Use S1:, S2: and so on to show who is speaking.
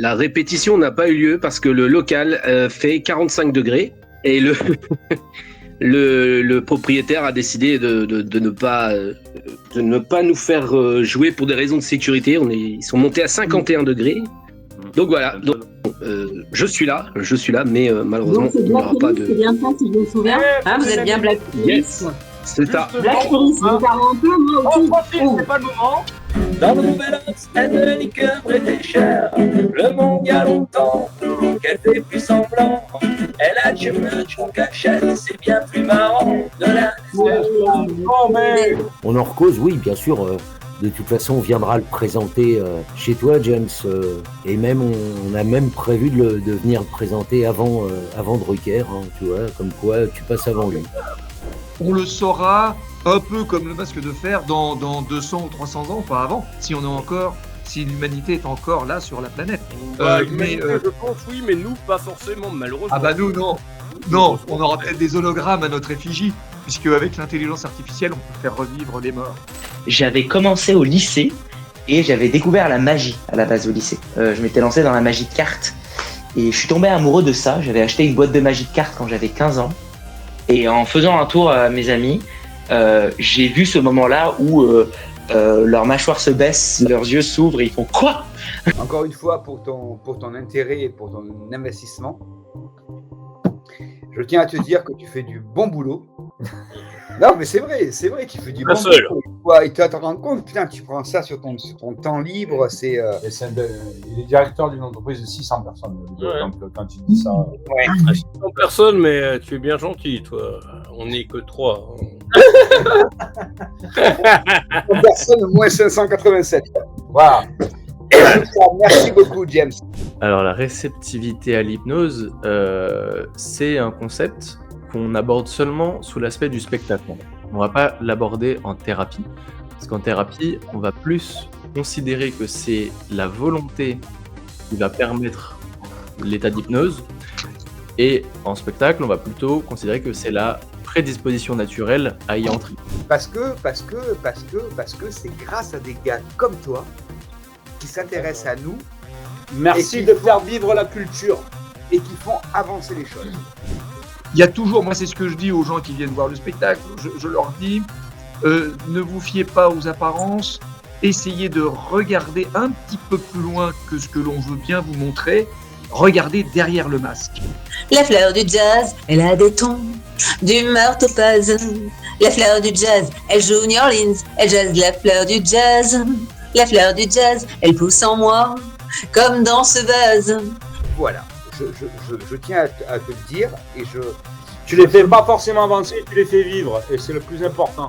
S1: La répétition n'a pas eu lieu parce que le local fait 45 degrés et le propriétaire a décidé de ne pas nous faire jouer pour des raisons de sécurité. Ils sont montés à 51 degrés. Donc voilà. Donc, je suis là, mais malheureusement,
S2: donc, il n'y aura pas de. C'est bien ça, si je me souviens.
S3: Ah, vous êtes bien Black
S1: Yes. C'est ça.
S2: Black Tourist, vous parlez un peu, moi aussi.
S4: On profite, c'est pas le moment. Dans le nouvel os, la liqueur était chère. Le monde il y a longtemps, qu'elle fait plus semblant. Elle a du merch en cachette, c'est bien plus marrant. De la
S5: On en cause, oui, bien sûr. De toute façon, on viendra le présenter chez toi, James. Et même, on a même prévu de venir le présenter avant Drucker. Hein, tu vois, comme quoi tu passes avant lui.
S6: On le saura un peu comme le masque de fer dans 200 ou 300 ans, pas avant, si l'humanité est encore là sur la planète.
S7: Je pense oui, mais nous pas forcément, malheureusement.
S6: Ah bah nous non, on aura peut-être des hologrammes à notre effigie, puisque avec l'intelligence artificielle, on peut faire revivre les morts.
S8: J'avais commencé au lycée et j'avais découvert la magie à la base au lycée. Je m'étais lancé dans la magie de cartes et je suis tombé amoureux de ça. J'avais acheté une boîte de magie de cartes quand j'avais 15 ans et en faisant un tour à mes amis, j'ai vu ce moment-là où leur mâchoire se baisse, leurs yeux s'ouvrent et ils font quoi ?
S9: Encore une fois, pour ton intérêt et pour ton investissement, je tiens à te dire que tu fais du bon boulot. Non, mais c'est vrai, tu fais du bon boulot. Ouais, et tu te rends compte, putain, tu prends ça sur ton temps libre, c'est...
S10: Il est directeur d'une entreprise de 600 personnes. Ouais. Quand tu dis ça...
S7: Ouais. 600 personnes, mais tu es bien gentil, toi. On n'est que 3.
S9: Personne, moins 587. Voilà. Merci beaucoup, James.
S11: Alors, la réceptivité à l'hypnose, c'est un concept qu'on aborde seulement sous l'aspect du spectacle. On ne va pas l'aborder en thérapie, parce qu'en thérapie, on va plus considérer que c'est la volonté qui va permettre l'état d'hypnose, et en spectacle, on va plutôt considérer que c'est la prédisposition naturelle à y entrer.
S9: Parce que c'est grâce à des gars comme toi qui s'intéressent à nous.
S10: Merci de faire vivre la culture.
S9: Et qui font avancer les choses.
S6: Il y a toujours, moi c'est ce que je dis aux gens qui viennent voir le spectacle, je leur dis, ne vous fiez pas aux apparences, essayez de regarder un petit peu plus loin que ce que l'on veut bien vous montrer, regardez derrière le masque.
S3: La fleur du jazz, elle a des tons d'humeur topaz. La fleur du jazz, elle joue New Orleans, elle jazz la fleur du jazz. La fleur du jazz, elle pousse en moi, comme dans ce vase.
S9: Voilà. Je tiens à te le dire et
S10: Tu les fais pas forcément avancer, tu les fais vivre et c'est le plus important.